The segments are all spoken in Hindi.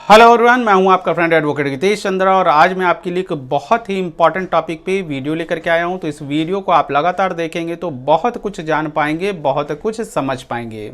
हेलो एवरीवन, मैं हूं आपका फ्रेंड एडवोकेट गितेश चंद्रा और आज मैं आपके लिए एक बहुत ही इंपॉर्टेंट टॉपिक पे वीडियो लेकर के आया हूं। तो इस वीडियो को आप लगातार देखेंगे तो बहुत कुछ जान पाएंगे, बहुत कुछ समझ पाएंगे।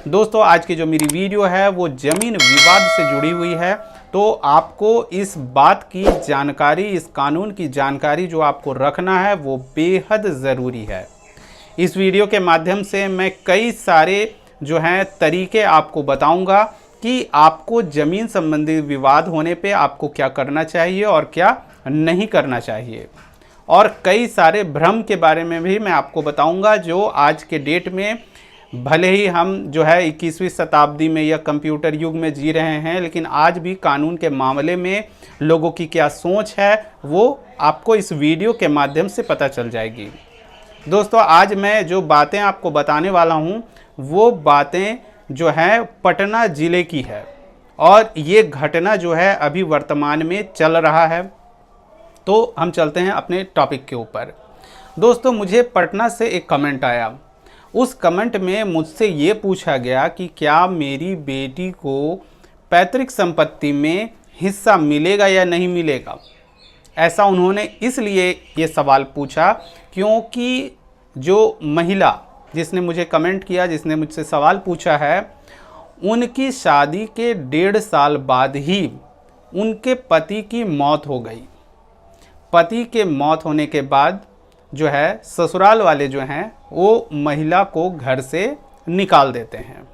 दोस्तों, आज की जो मेरी वीडियो है वो ज़मीन विवाद से जुड़ी हुई है। तो आपको इस बात की जानकारी, इस कानून की जानकारी जो आपको रखना है वो बेहद ज़रूरी है। इस वीडियो के माध्यम से मैं कई सारे जो हैं तरीके आपको बताऊंगा कि आपको ज़मीन संबंधी विवाद होने पे आपको क्या करना चाहिए और क्या नहीं करना चाहिए, और कई सारे भ्रम के बारे में भी मैं आपको बताऊंगा जो आज के डेट में, भले ही हम जो है 21वीं शताब्दी में या कंप्यूटर युग में जी रहे हैं, लेकिन आज भी कानून के मामले में लोगों की क्या सोच है वो आपको इस वीडियो के माध्यम से पता चल जाएगी। दोस्तों, आज मैं जो बातें आपको बताने वाला हूँ वो बातें जो है पटना ज़िले की है, और ये घटना जो है अभी वर्तमान में चल रहा है। तो हम चलते हैं अपने टॉपिक के ऊपर। दोस्तों, मुझे पटना से एक कमेंट आया। उस कमेंट में मुझसे ये पूछा गया कि क्या मेरी बेटी को पैतृक संपत्ति में हिस्सा मिलेगा या नहीं मिलेगा। ऐसा उन्होंने इसलिए ये सवाल पूछा क्योंकि जो महिला जिसने मुझे कमेंट किया, जिसने मुझसे सवाल पूछा है, उनकी शादी के 1.5 साल बाद ही उनके पति की मौत हो गई। पति के मौत होने के बाद जो है ससुराल वाले जो हैं वो महिला को घर से निकाल देते हैं।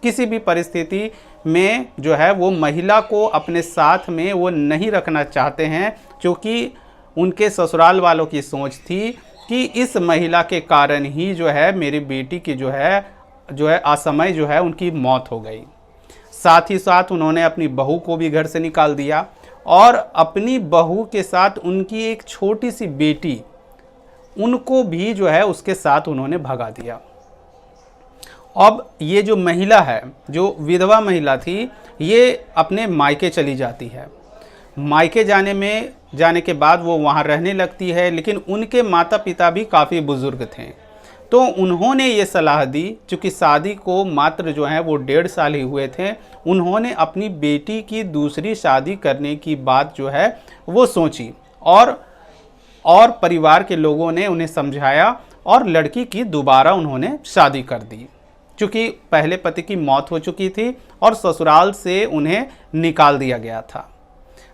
किसी भी परिस्थिति में जो है वो महिला को अपने साथ में वो नहीं रखना चाहते हैं, क्योंकि उनके ससुराल वालों की सोच थी कि इस महिला के कारण ही जो है मेरी बेटी की जो है असमय जो है उनकी मौत हो गई। साथ ही साथ उन्होंने अपनी बहू को भी घर से निकाल दिया और अपनी बहू के साथ उनकी एक छोटी सी बेटी, उनको भी जो है उसके साथ उन्होंने भगा दिया। अब ये जो महिला है, जो विधवा महिला थी, ये अपने मायके चली जाती है। मायके जाने के बाद वो वहाँ रहने लगती है, लेकिन उनके माता पिता भी काफ़ी बुज़ुर्ग थे। तो उन्होंने ये सलाह दी, चूँकि शादी को मात्र जो है वो 1.5 साल ही हुए थे, उन्होंने अपनी बेटी की दूसरी शादी करने की बात जो है वो सोची, और परिवार के लोगों ने उन्हें समझाया और लड़की की दोबारा उन्होंने शादी कर दी। चूँकि पहले पति की मौत हो चुकी थी और ससुराल से उन्हें निकाल दिया गया था।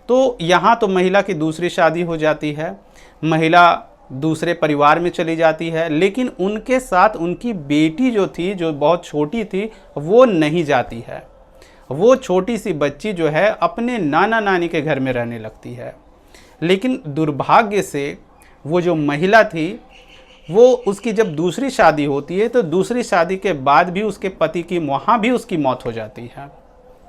तो यहाँ तो महिला की दूसरी शादी हो जाती है, महिला दूसरे परिवार में चली जाती है, लेकिन उनके साथ उनकी बेटी जो थी, जो बहुत छोटी थी, वो नहीं जाती है। वो छोटी सी बच्ची जो है अपने नाना नानी के घर में रहने लगती है। लेकिन दुर्भाग्य से वो जो महिला थी, वो उसकी जब दूसरी शादी होती है तो दूसरी शादी के बाद भी उसके पति की वहाँ भी उसकी मौत हो जाती है।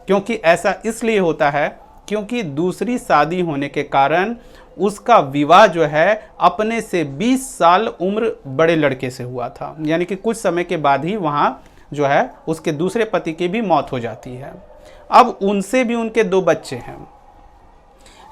क्योंकि ऐसा इसलिए होता है क्योंकि दूसरी शादी होने के कारण उसका विवाह जो है अपने से 20 साल उम्र बड़े लड़के से हुआ था, यानी कि कुछ समय के बाद ही वहाँ जो है उसके दूसरे पति की भी मौत हो जाती है। अब उनसे भी उनके 2 बच्चे हैं।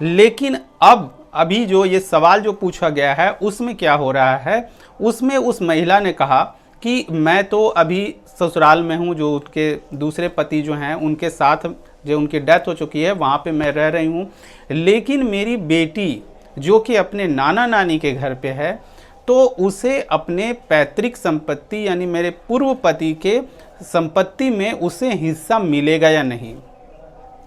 लेकिन अभी जो ये सवाल जो पूछा गया है उसमें क्या हो रहा है, उसमें उस महिला ने कहा कि मैं तो अभी ससुराल में हूँ, जो उनके दूसरे पति जो हैं उनके साथ जो उनकी डेथ हो चुकी है वहाँ पे मैं रह रही हूँ, लेकिन मेरी बेटी जो कि अपने नाना नानी के घर पे है, तो उसे अपने पैतृक संपत्ति यानी मेरे पूर्व पति के संपत्ति में उसे हिस्सा मिलेगा या नहीं।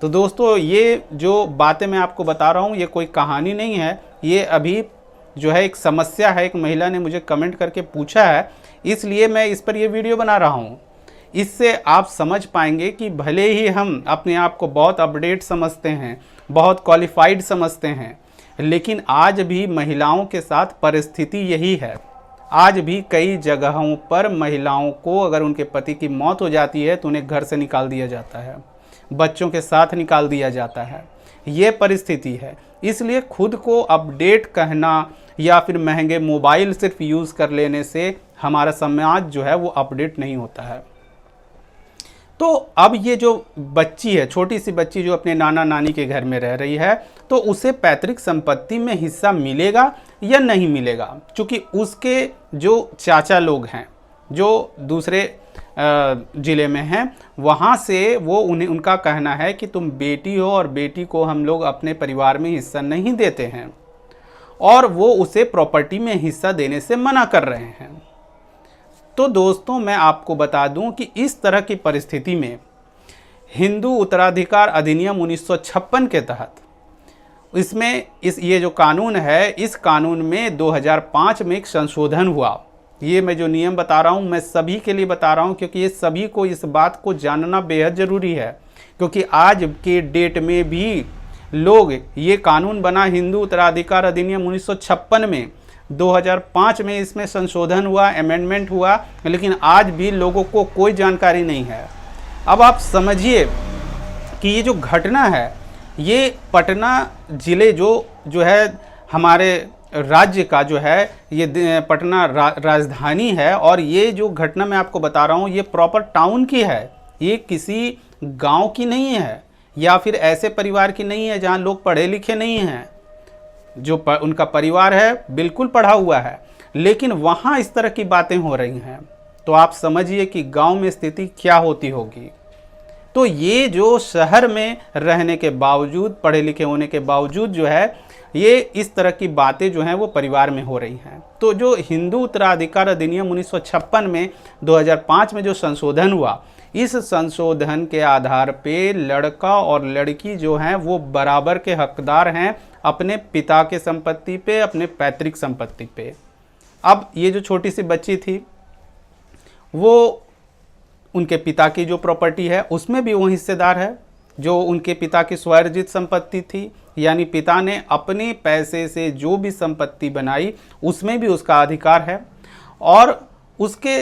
तो दोस्तों, ये जो बातें मैं आपको बता रहा हूँ ये कोई कहानी नहीं है, ये अभी जो है एक समस्या है। एक महिला ने मुझे कमेंट करके पूछा है, इसलिए मैं इस पर ये वीडियो बना रहा हूँ। इससे आप समझ पाएंगे कि भले ही हम अपने आप को बहुत अपडेट समझते हैं, बहुत क्वालिफाइड समझते हैं, लेकिन आज भी महिलाओं के साथ परिस्थिति यही है। आज भी कई जगहों पर महिलाओं को अगर उनके पति की मौत हो जाती है तो उन्हें घर से निकाल दिया जाता है, बच्चों के साथ निकाल दिया जाता है। ये परिस्थिति है। इसलिए खुद को अपडेट कहना या फिर महंगे मोबाइल सिर्फ यूज़ कर लेने से हमारा समाज जो है वो अपडेट नहीं होता है। तो अब ये जो बच्ची है, छोटी सी बच्ची जो अपने नाना नानी के घर में रह रही है, तो उसे पैतृक संपत्ति में हिस्सा मिलेगा या नहीं मिलेगा। क्योंकि उसके जो चाचा लोग हैं, जो दूसरे ज़िले में हैं, वहाँ से वो उनका कहना है कि तुम बेटी हो और बेटी को हम लोग अपने परिवार में हिस्सा नहीं देते हैं, और वो उसे प्रॉपर्टी में हिस्सा देने से मना कर रहे हैं। तो दोस्तों, मैं आपको बता दूं कि इस तरह की परिस्थिति में हिंदू उत्तराधिकार अधिनियम 1956 के तहत ये जो कानून है, इस कानून में 2005 में एक संशोधन हुआ। ये मैं जो नियम बता रहा हूँ मैं सभी के लिए बता रहा हूँ, क्योंकि ये सभी को इस बात को जानना बेहद ज़रूरी है, क्योंकि आज के डेट में भी लोग, ये कानून बना हिंदू उत्तराधिकार अधिनियम 1956 में, 2005 में इसमें संशोधन हुआ, अमेंडमेंट हुआ, लेकिन आज भी लोगों को कोई जानकारी नहीं है। अब आप समझिए कि ये जो घटना है, ये पटना ज़िले जो है हमारे राज्य का जो है, ये पटना राजधानी है, और ये जो घटना मैं आपको बता रहा हूँ ये प्रॉपर टाउन की है, ये किसी गांव की नहीं है, या फिर ऐसे परिवार की नहीं है जहां लोग पढ़े लिखे नहीं हैं। जो उनका परिवार है बिल्कुल पढ़ा हुआ है, लेकिन वहाँ इस तरह की बातें हो रही हैं, तो आप समझिए कि गांव में स्थिति क्या होती होगी। तो ये जो शहर में रहने के बावजूद, पढ़े लिखे होने के बावजूद जो है, ये इस तरह की बातें जो हैं वो परिवार में हो रही हैं। तो जो हिंदू उत्तराधिकार अधिनियम 1956 में 2005 में जो संशोधन हुआ, इस संशोधन के आधार पे लड़का और लड़की जो हैं वो बराबर के हकदार हैं अपने पिता के संपत्ति पे, अपने पैतृक संपत्ति पे। अब ये जो छोटी सी बच्ची थी, वो उनके पिता की जो प्रॉपर्टी है उसमें भी वो हिस्सेदार है, जो उनके पिता की स्वर्जित संपत्ति थी, यानी पिता ने अपने पैसे से जो भी संपत्ति बनाई उसमें भी उसका अधिकार है, और उसके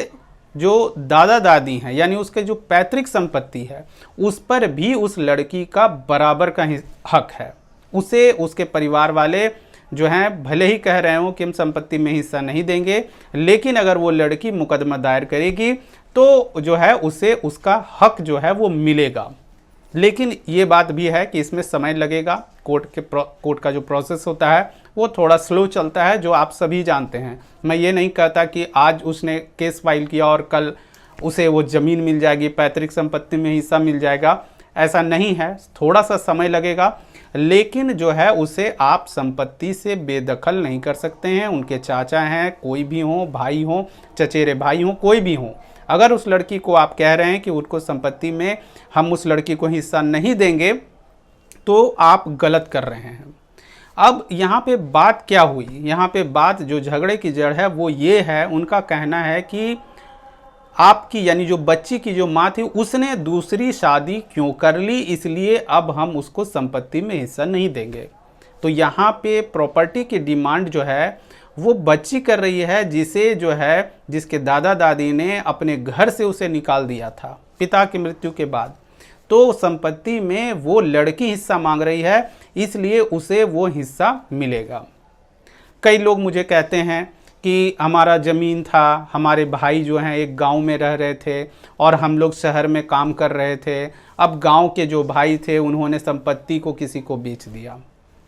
जो दादा दादी हैं, यानी उसके जो पैतृक संपत्ति है उस पर भी उस लड़की का बराबर का हक है। उसे उसके परिवार वाले जो हैं भले ही कह रहे हो कि हम संपत्ति में हिस्सा नहीं देंगे, लेकिन अगर वो लड़की मुकदमा दायर करेगी तो जो है उसे उसका हक जो है वो मिलेगा। लेकिन ये बात भी है कि इसमें समय लगेगा, कोर्ट का जो प्रोसेस होता है वो थोड़ा स्लो चलता है, जो आप सभी जानते हैं। मैं ये नहीं कहता कि आज उसने केस फाइल किया और कल उसे वो ज़मीन मिल जाएगी, पैतृक संपत्ति में हिस्सा मिल जाएगा, ऐसा नहीं है, थोड़ा सा समय लगेगा। लेकिन जो है उसे आप संपत्ति से बेदखल नहीं कर सकते हैं। उनके चाचा हैं, कोई भी हो, भाई हो, चचेरे भाई हो, कोई भी हो, अगर उस लड़की को आप कह रहे हैं कि उनको संपत्ति में हम उस लड़की को हिस्सा नहीं देंगे, तो आप गलत कर रहे हैं। अब यहाँ पे बात क्या हुई, यहाँ पे बात जो झगड़े की जड़ है वो ये है, उनका कहना है कि आपकी यानी जो बच्ची की जो माँ थी उसने दूसरी शादी क्यों कर ली, इसलिए अब हम उसको संपत्ति में हिस्सा नहीं देंगे। तो यहाँ पे प्रॉपर्टी की डिमांड जो है वो बच्ची कर रही है, जिसे जो है जिसके दादा दादी ने अपने घर से उसे निकाल दिया था पिता की मृत्यु के बाद। तो संपत्ति में वो लड़की हिस्सा मांग रही है, इसलिए उसे वो हिस्सा मिलेगा। कई लोग मुझे कहते हैं कि हमारा ज़मीन था, हमारे भाई जो हैं एक गांव में रह रहे थे और हम लोग शहर में काम कर रहे थे, अब गांव के जो भाई थे उन्होंने संपत्ति को किसी को बेच दिया,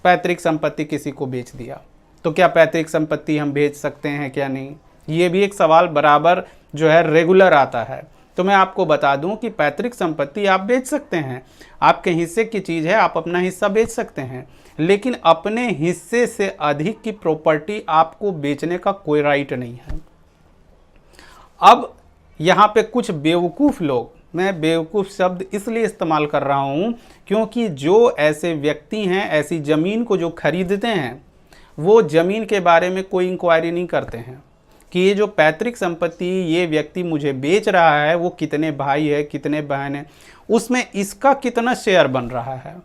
पैतृक संपत्ति किसी को बेच दिया, तो क्या पैतृक संपत्ति हम बेच सकते हैं क्या नहीं? ये भी एक सवाल बराबर जो है रेगुलर आता है। तो मैं आपको बता दूं कि पैतृक संपत्ति आप बेच सकते हैं, आपके हिस्से की चीज़ है, आप अपना हिस्सा बेच सकते हैं, लेकिन अपने हिस्से से अधिक की प्रॉपर्टी आपको बेचने का कोई राइट नहीं है। अब यहाँ पे कुछ बेवकूफ़ लोग, मैं बेवकूफ़ शब्द इसलिए इस्तेमाल कर रहा हूँ क्योंकि जो ऐसे व्यक्ति हैं, ऐसी ज़मीन को जो खरीदते हैं, वो ज़मीन के बारे में कोई इंक्वायरी नहीं करते हैं कि ये जो पैतृक संपत्ति ये व्यक्ति मुझे बेच रहा है वो कितने भाई है, कितने बहन है, उसमें इसका कितना शेयर बन रहा है।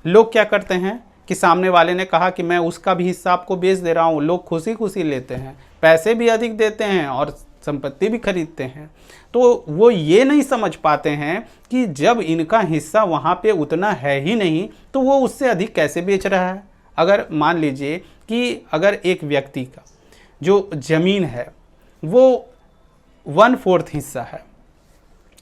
लोग क्या करते हैं कि सामने वाले ने कहा कि मैं उसका भी हिस्सा आपको बेच दे रहा हूँ, लोग खुशी खुशी लेते हैं, पैसे भी अधिक देते हैं और संपत्ति भी खरीदते हैं। तो वो ये नहीं समझ पाते हैं कि जब इनका हिस्सा वहाँ पे उतना है ही नहीं तो वो उससे अधिक कैसे बेच रहा है। अगर मान लीजिए कि अगर एक व्यक्ति का जो ज़मीन है वो 1/4 हिस्सा है,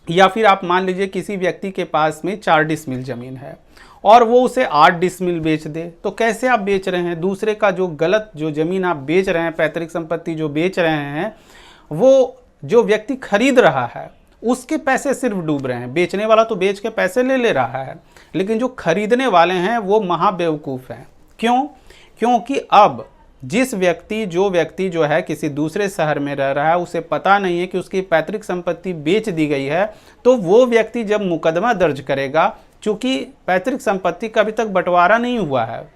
या फिर आप मान लीजिए किसी व्यक्ति के पास में 4 डिसमिल ज़मीन है और वो उसे 8 डिसमिल बेच दे, तो कैसे आप बेच रहे हैं? दूसरे का जो गलत जो ज़मीन आप बेच रहे हैं, पैतृक संपत्ति जो बेच रहे हैं, वो जो व्यक्ति खरीद रहा है उसके पैसे सिर्फ डूब रहे हैं। बेचने वाला तो बेच के पैसे ले ले रहा है, लेकिन जो खरीदने वाले हैं वो महाबेवकूफ़ हैं। क्यों? क्योंकि अब जो व्यक्ति जो है किसी दूसरे शहर में रह रहा है, उसे पता नहीं है कि उसकी पैतृक संपत्ति बेच दी गई है, तो वो व्यक्ति जब मुकदमा दर्ज करेगा, चूंकि पैतृक संपत्ति का अभी तक बंटवारा नहीं हुआ है,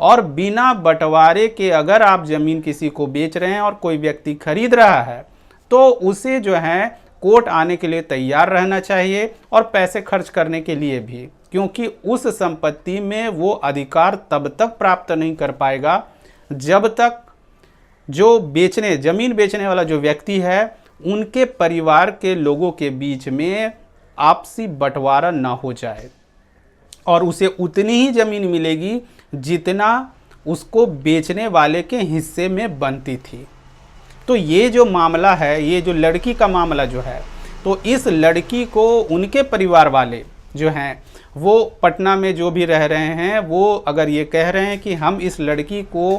और बिना बंटवारे के अगर आप ज़मीन किसी को बेच रहे हैं और कोई व्यक्ति खरीद रहा है, तो उसे जो है कोर्ट आने के लिए तैयार रहना चाहिए और पैसे खर्च करने के लिए भी, क्योंकि उस संपत्ति में वो अधिकार तब तक प्राप्त नहीं कर पाएगा जब तक जो ज़मीन बेचने वाला जो व्यक्ति है, उनके परिवार के लोगों के बीच में आपसी बंटवारा ना हो जाए, और उसे उतनी ही ज़मीन मिलेगी जितना उसको बेचने वाले के हिस्से में बनती थी। तो ये जो मामला है, ये जो लड़की का मामला जो है, तो इस लड़की को उनके परिवार वाले जो हैं, वो पटना में जो भी रह रहे हैं, वो अगर ये कह रहे हैं कि हम इस लड़की को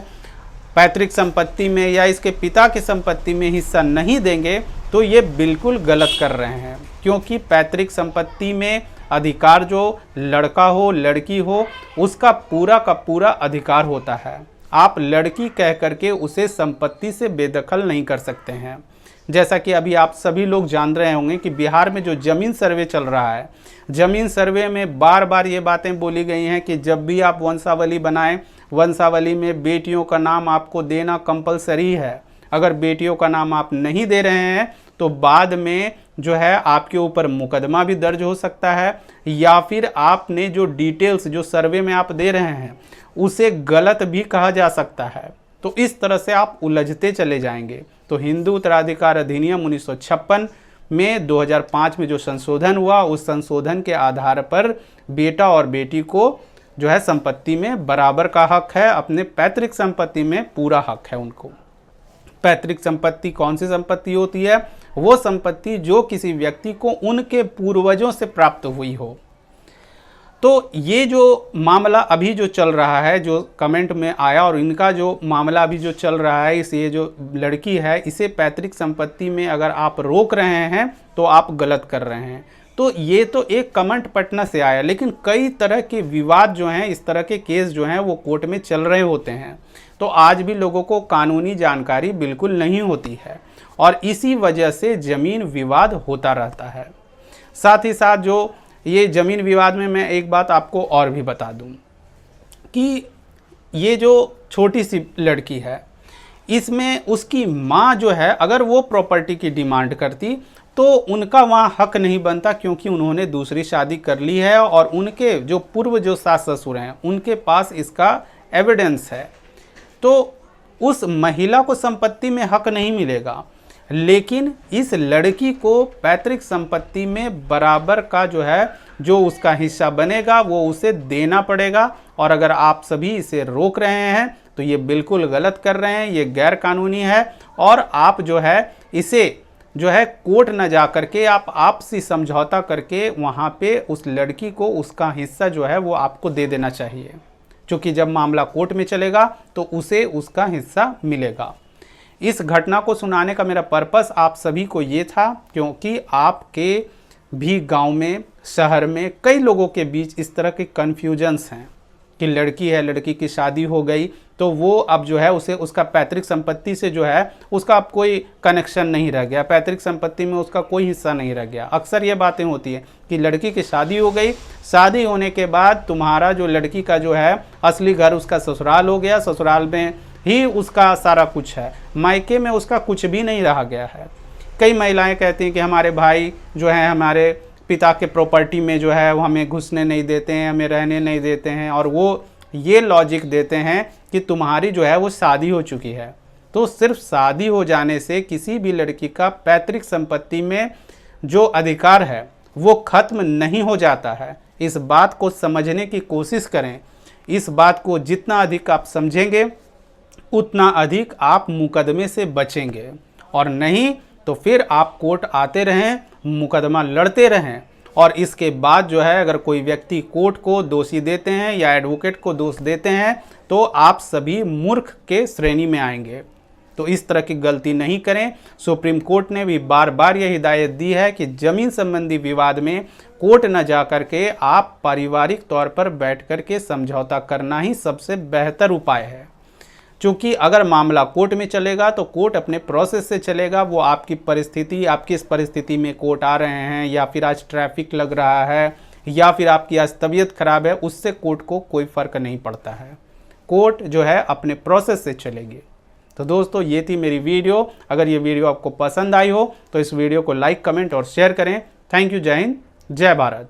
पैतृक संपत्ति में या इसके पिता की संपत्ति में हिस्सा नहीं देंगे, तो ये बिल्कुल गलत कर रहे हैं। क्योंकि पैतृक संपत्ति में अधिकार जो लड़का हो लड़की हो, उसका पूरा का पूरा अधिकार होता है। आप लड़की कह करके उसे संपत्ति से बेदखल नहीं कर सकते हैं। जैसा कि अभी आप सभी लोग जान रहे होंगे कि बिहार में जो ज़मीन सर्वे चल रहा है, ज़मीन सर्वे में बार बार ये बातें बोली गई हैं कि जब भी आप वंशावली बनाएं, वंशावली में बेटियों का नाम आपको देना कंपलसरी है। अगर बेटियों का नाम आप नहीं दे रहे हैं तो बाद में जो है आपके ऊपर मुकदमा भी दर्ज हो सकता है, या फिर आपने जो डिटेल्स जो सर्वे में आप दे रहे हैं उसे गलत भी कहा जा सकता है। तो इस तरह से आप उलझते चले जाएंगे। तो हिंदू उत्तराधिकार अधिनियम 1956 में 2005 में जो संशोधन हुआ, उस संशोधन के आधार पर बेटा और बेटी को जो है संपत्ति में बराबर का हक है, अपने पैतृक संपत्ति में पूरा हक है उनको। पैतृक संपत्ति कौन सी संपत्ति होती है? वो संपत्ति जो किसी व्यक्ति को उनके पूर्वजों से प्राप्त हुई हो। तो ये जो मामला अभी जो चल रहा है, जो कमेंट में आया, और इनका जो मामला अभी जो चल रहा है, ये जो लड़की है, इसे पैतृक संपत्ति में अगर आप रोक रहे हैं तो आप गलत कर रहे हैं। तो ये तो एक कमेंट पटना से आया, लेकिन कई तरह के विवाद जो हैं, इस तरह के केस जो हैं वो कोर्ट में चल रहे होते हैं। तो आज भी लोगों को कानूनी जानकारी बिल्कुल नहीं होती है, और इसी वजह से ज़मीन विवाद होता रहता है। साथ ही साथ जो ये ज़मीन विवाद में मैं एक बात आपको और भी बता दूं कि ये जो छोटी सी लड़की है, इसमें उसकी माँ जो है, अगर वो प्रॉपर्टी की डिमांड करती तो उनका वहाँ हक नहीं बनता, क्योंकि उन्होंने दूसरी शादी कर ली है और उनके जो पूर्व जो सास ससुर हैं उनके पास इसका एविडेंस है। तो उस महिला को संपत्ति में हक नहीं मिलेगा, लेकिन इस लड़की को पैतृक संपत्ति में बराबर का जो है, जो उसका हिस्सा बनेगा वो उसे देना पड़ेगा। और अगर आप सभी इसे रोक रहे हैं तो ये बिल्कुल गलत कर रहे हैं, ये गैर कानूनी है, और आप जो है इसे जो है कोर्ट न जा करके आप आपसी समझौता करके वहाँ पे उस लड़की को उसका हिस्सा जो है वो आपको दे देना चाहिए, क्योंकि जब मामला कोर्ट में चलेगा तो उसे उसका हिस्सा मिलेगा। इस घटना को सुनाने का मेरा पर्पस आप सभी को ये था, क्योंकि आपके भी गांव में, शहर में कई लोगों के बीच इस तरह के कन्फ्यूजन्स हैं कि लड़की है, लड़की की शादी हो गई तो वो अब जो है उसे उसका पैतृक संपत्ति से जो है उसका अब कोई कनेक्शन नहीं रह गया, पैतृक संपत्ति में उसका कोई हिस्सा नहीं रह गया। अक्सर ये बातें होती हैं कि लड़की की शादी हो गई, शादी होने के बाद तुम्हारा जो लड़की का जो है असली घर उसका ससुराल हो गया, ससुराल में ही उसका सारा कुछ है, मायके में उसका कुछ भी नहीं रह गया है। कई महिलाएं कहती हैं कि हमारे भाई जो हैं हमारे पिता के प्रॉपर्टी में जो है वो हमें घुसने नहीं देते हैं, हमें रहने नहीं देते हैं, और वो ये लॉजिक देते हैं कि तुम्हारी जो है वो शादी हो चुकी है। तो सिर्फ शादी हो जाने से किसी भी लड़की का पैतृक संपत्ति में जो अधिकार है वो खत्म नहीं हो जाता है। इस बात को समझने की कोशिश करें। इस बात को जितना अधिक आप समझेंगे उतना अधिक आप मुकदमे से बचेंगे, और नहीं तो फिर आप कोर्ट आते रहें, मुकदमा लड़ते रहें, और इसके बाद जो है अगर कोई व्यक्ति कोर्ट को दोषी देते हैं या एडवोकेट को दोष देते हैं तो आप सभी मूर्ख के श्रेणी में आएंगे। तो इस तरह की गलती नहीं करें। सुप्रीम कोर्ट ने भी बार बार यह हिदायत दी है कि जमीन संबंधी विवाद में कोर्ट न जा करके आप पारिवारिक तौर पर बैठ करके समझौता करना ही सबसे बेहतर उपाय है। क्योंकि अगर मामला कोर्ट में चलेगा तो कोर्ट अपने प्रोसेस से चलेगा, वो आपकी परिस्थिति, आप किस परिस्थिति में कोर्ट आ रहे हैं, या फिर आज ट्रैफिक लग रहा है, या फिर आपकी आज तबीयत खराब है, उससे कोर्ट को कोई फर्क नहीं पड़ता है। कोर्ट जो है अपने प्रोसेस से चलेगी। तो दोस्तों ये थी मेरी वीडियो। अगर ये वीडियो आपको पसंद आई हो तो इस वीडियो को लाइक, कमेंट और शेयर करें। Thank you. जय हिंद, जय भारत।